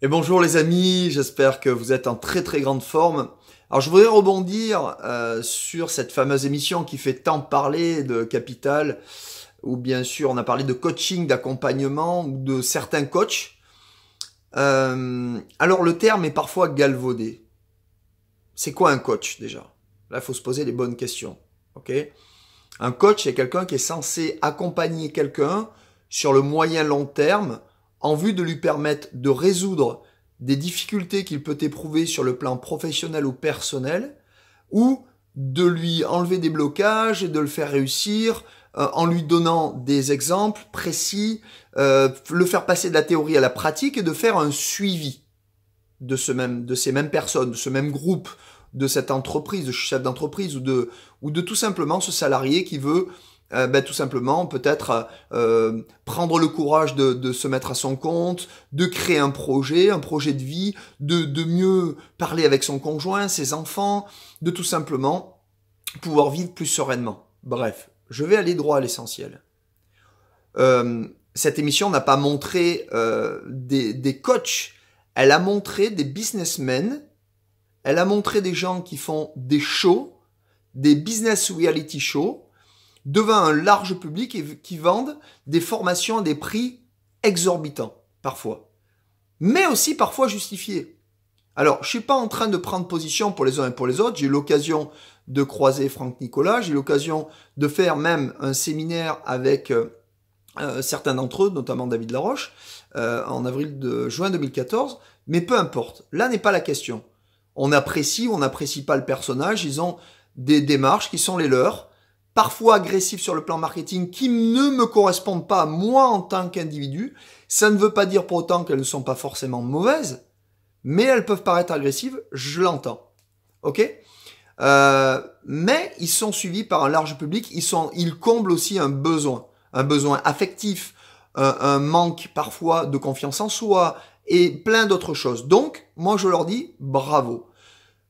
Et bonjour les amis, j'espère que vous êtes en très très grande forme. Alors je voudrais rebondir sur cette fameuse émission qui fait tant parler de capital, où bien sûr on a parlé de coaching, d'accompagnement ou de certains coachs. Alors le terme est parfois galvaudé. C'est quoi un coach déjà? Là il faut se poser les bonnes questions. Ok? Un coach c'est quelqu'un qui est censé accompagner quelqu'un sur le moyen long terme en vue de lui permettre de résoudre des difficultés qu'il peut éprouver sur le plan professionnel ou personnel, ou de lui enlever des blocages et de le faire réussir en lui donnant des exemples précis, le faire passer de la théorie à la pratique et de faire un suivi de ces mêmes personnes, de ce même groupe, de cette entreprise, de ce chef d'entreprise ou de tout simplement ce salarié qui veut tout simplement peut-être prendre le courage de se mettre à son compte, de créer un projet de vie, de mieux parler avec son conjoint, ses enfants, de tout simplement pouvoir vivre plus sereinement. Bref, je vais aller droit à l'essentiel. Cette émission n'a pas montré des coachs, elle a montré des businessmen, elle a montré des gens qui font des shows, des business reality shows, devant un large public et qui vendent des formations à des prix exorbitants, parfois. Mais aussi parfois justifiés. Alors, je ne suis pas en train de prendre position pour les uns et pour les autres. J'ai eu l'occasion de croiser Franck Nicolas. J'ai eu l'occasion de faire même un séminaire avec certains d'entre eux, notamment David Laroche, en juin 2014. Mais peu importe. Là n'est pas la question. On apprécie ou on n'apprécie pas le personnage. Ils ont des démarches qui sont les leurs, parfois agressifs sur le plan marketing, qui ne me correspondent pas moi en tant qu'individu. Ça ne veut pas dire pour autant qu'elles ne sont pas forcément mauvaises, mais elles peuvent paraître agressives, je l'entends. Ok? Mais ils sont suivis par un large public, ils comblent aussi un besoin affectif, un manque parfois de confiance en soi et plein d'autres choses. Donc, moi je leur dis bravo.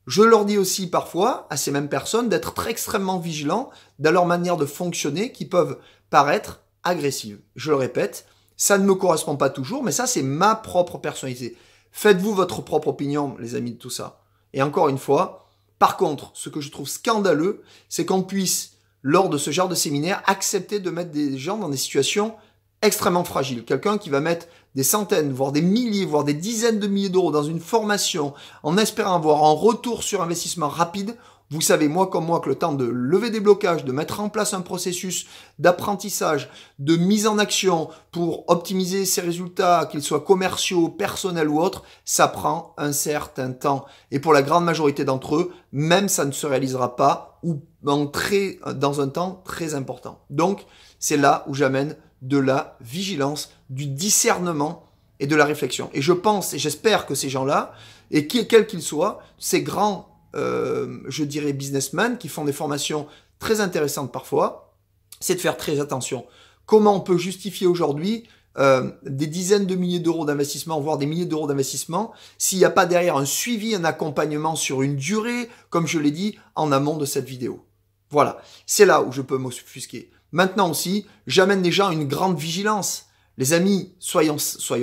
Je leur dis aussi parfois à ces mêmes personnes d'être très extrêmement vigilants dans leur manière de fonctionner qui peuvent paraître agressives. Je le répète, ça ne me correspond pas toujours, mais ça c'est ma propre personnalité. Faites-vous votre propre opinion, les amis, de tout ça. Et encore une fois, par contre, ce que je trouve scandaleux, c'est qu'on puisse, lors de ce genre de séminaire, accepter de mettre des gens dans des situations extrêmement fragiles. Quelqu'un qui va mettre des centaines, voire des milliers, voire des dizaines de milliers d'euros dans une formation en espérant avoir un retour sur investissement rapide. Vous savez, moi comme moi, que le temps de lever des blocages, de mettre en place un processus d'apprentissage, de mise en action pour optimiser ses résultats, qu'ils soient commerciaux, personnels ou autres, ça prend un certain temps. Et pour la grande majorité d'entre eux, même ça ne se réalisera pas ou dans un temps très important. Donc, c'est là où j'amène de la vigilance, du discernement et de la réflexion. Et je pense et j'espère que ces gens-là, et quels qu'ils soient, ces grands, je dirais, businessmen qui font des formations très intéressantes parfois, c'est de faire très attention. Comment on peut justifier aujourd'hui des dizaines de milliers d'euros d'investissement, voire des milliers d'euros d'investissement, s'il n'y a pas derrière un suivi, un accompagnement sur une durée, comme je l'ai dit en amont de cette vidéo. Voilà, c'est là où je peux m'offusquer. Maintenant aussi, j'amène les gens à une grande vigilance. Les amis, soyons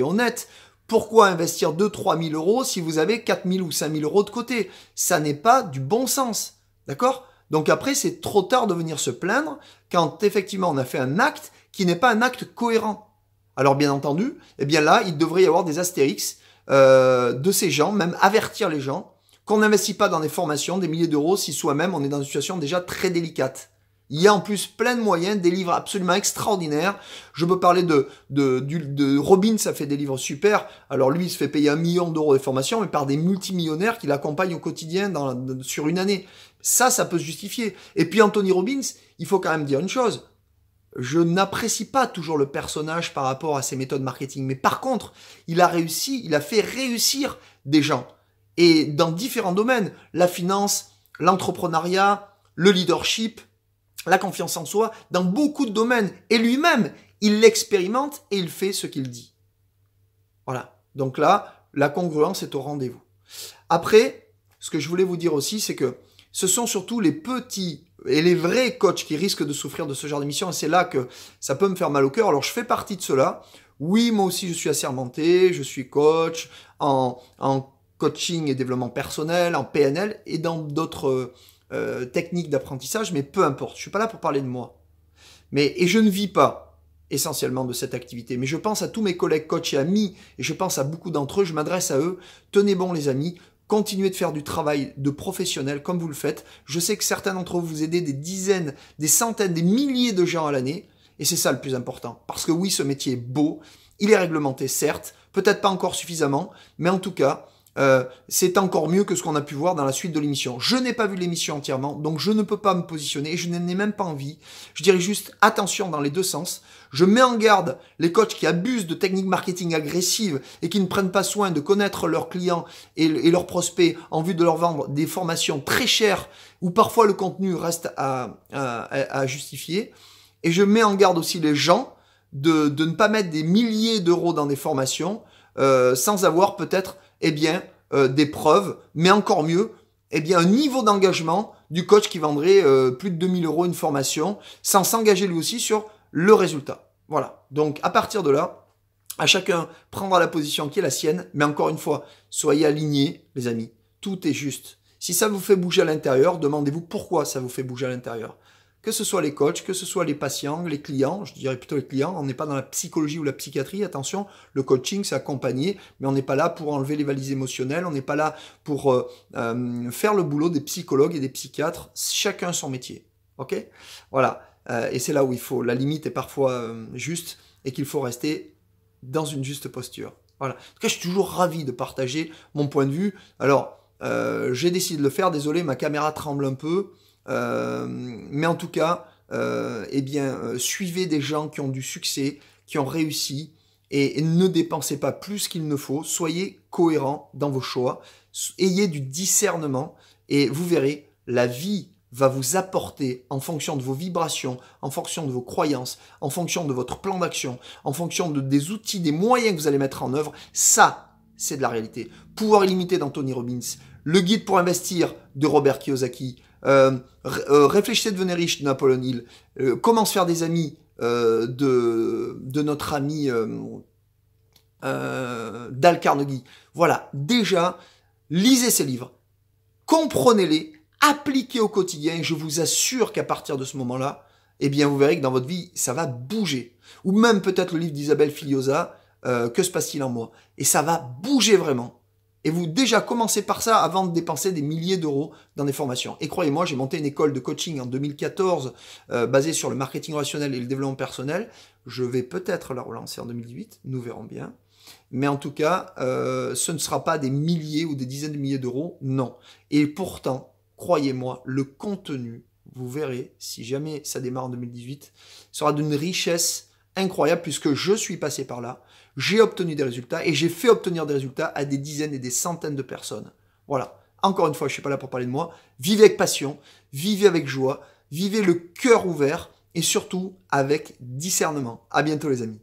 honnêtes. Pourquoi investir 2-3 000 euros si vous avez 4 000 ou 5 000 euros de côté? Ça n'est pas du bon sens. D'accord? Donc après, c'est trop tard de venir se plaindre quand effectivement on a fait un acte qui n'est pas un acte cohérent. Alors bien entendu, eh bien là, il devrait y avoir des astérix de ces gens, même avertir les gens qu'on n'investit pas dans des formations, des milliers d'euros, si soi-même on est dans une situation déjà très délicate. Il y a en plus plein de moyens, des livres absolument extraordinaires. Je peux parler de Robbins, ça fait des livres super. Alors lui, il se fait payer 1 million d'euros de formation, mais par des multimillionnaires qui l'accompagnent au quotidien sur une année. Ça peut se justifier. Et puis Anthony Robbins, il faut quand même dire une chose. Je n'apprécie pas toujours le personnage par rapport à ses méthodes marketing. Mais par contre, il a fait réussir des gens. Et dans différents domaines. La finance, l'entrepreneuriat, le leadership, la confiance en soi, dans beaucoup de domaines. Et lui-même, il l'expérimente et il fait ce qu'il dit. Voilà. Donc là, la congruence est au rendez-vous. Après, ce que je voulais vous dire aussi, c'est que ce sont surtout les petits et les vrais coachs qui risquent de souffrir de ce genre d'émission. Et c'est là que ça peut me faire mal au cœur. Alors, je fais partie de ceux-là Oui, moi aussi, je suis assermenté, je suis coach en coaching et développement personnel, en PNL et dans d'autres techniques d'apprentissage, mais peu importe. Je suis pas là pour parler de moi. Et je ne vis pas essentiellement de cette activité. Mais je pense à tous mes collègues coachs et amis, et je pense à beaucoup d'entre eux, je m'adresse à eux. Tenez bon les amis, continuez de faire du travail de professionnel comme vous le faites. Je sais que certains d'entre vous aidez des dizaines, des centaines, des milliers de gens à l'année, et c'est ça le plus important. Parce que oui, ce métier est beau, il est réglementé certes, peut-être pas encore suffisamment, mais en tout cas, c'est encore mieux que ce qu'on a pu voir dans la suite de l'émission. Je n'ai pas vu l'émission entièrement, donc je ne peux pas me positionner et je n'en ai même pas envie. Je dirais juste attention dans les deux sens. Je mets en garde les coachs qui abusent de techniques marketing agressives et qui ne prennent pas soin de connaître leurs clients et leurs prospects en vue de leur vendre des formations très chères où parfois le contenu reste à justifier. Et je mets en garde aussi les gens de ne pas mettre des milliers d'euros dans des formations sans avoir peut-être des preuves, mais encore mieux, un niveau d'engagement du coach qui vendrait plus de 2000 euros une formation, sans s'engager lui aussi sur le résultat. Voilà. Donc, à partir de là, à chacun prendra la position qui est la sienne, mais encore une fois, soyez alignés, les amis. Tout est juste. Si ça vous fait bouger à l'intérieur, demandez-vous pourquoi ça vous fait bouger à l'intérieur. Que ce soit les coachs, que ce soit les patients, les clients, je dirais plutôt les clients, on n'est pas dans la psychologie ou la psychiatrie, attention, le coaching c'est accompagné, mais on n'est pas là pour enlever les valises émotionnelles, on n'est pas là pour faire le boulot des psychologues et des psychiatres, chacun son métier, ok? Voilà, et c'est là où la limite est parfois juste, et qu'il faut rester dans une juste posture. Voilà. En tout cas, je suis toujours ravi de partager mon point de vue. Alors, j'ai décidé de le faire, désolé, ma caméra tremble un peu, mais en tout cas, suivez des gens qui ont du succès, qui ont réussi, et ne dépensez pas plus qu'il ne faut. Soyez cohérents dans vos choix, ayez du discernement, et vous verrez, la vie va vous apporter en fonction de vos vibrations, en fonction de vos croyances, en fonction de votre plan d'action, en fonction des outils, des moyens que vous allez mettre en œuvre. Ça, c'est de la réalité. Pouvoir illimité d'Anthony Robbins, le guide pour investir de Robert Kiyosaki, réfléchissez, devenez riche de Napoleon Hill, comment se faire des amis de notre ami Dale Carnegie. Voilà, déjà, lisez ces livres, comprenez-les, appliquez au quotidien, et je vous assure qu'à partir de ce moment-là, vous verrez que dans votre vie, ça va bouger. Ou même peut-être le livre d'Isabelle Filiosa, Que se passe-t-il en moi? Et ça va bouger vraiment. Et vous déjà commencez par ça avant de dépenser des milliers d'euros dans des formations. Et croyez-moi, j'ai monté une école de coaching en 2014 basée sur le marketing relationnel et le développement personnel. Je vais peut-être la relancer en 2018, nous verrons bien. Mais en tout cas, ce ne sera pas des milliers ou des dizaines de milliers d'euros, non. Et pourtant, croyez-moi, le contenu, vous verrez, si jamais ça démarre en 2018, sera d'une richesse incroyable puisque je suis passé par là. J'ai obtenu des résultats et j'ai fait obtenir des résultats à des dizaines et des centaines de personnes. Voilà. Encore une fois, je ne suis pas là pour parler de moi. Vivez avec passion, vivez avec joie, vivez le cœur ouvert et surtout avec discernement. À bientôt les amis.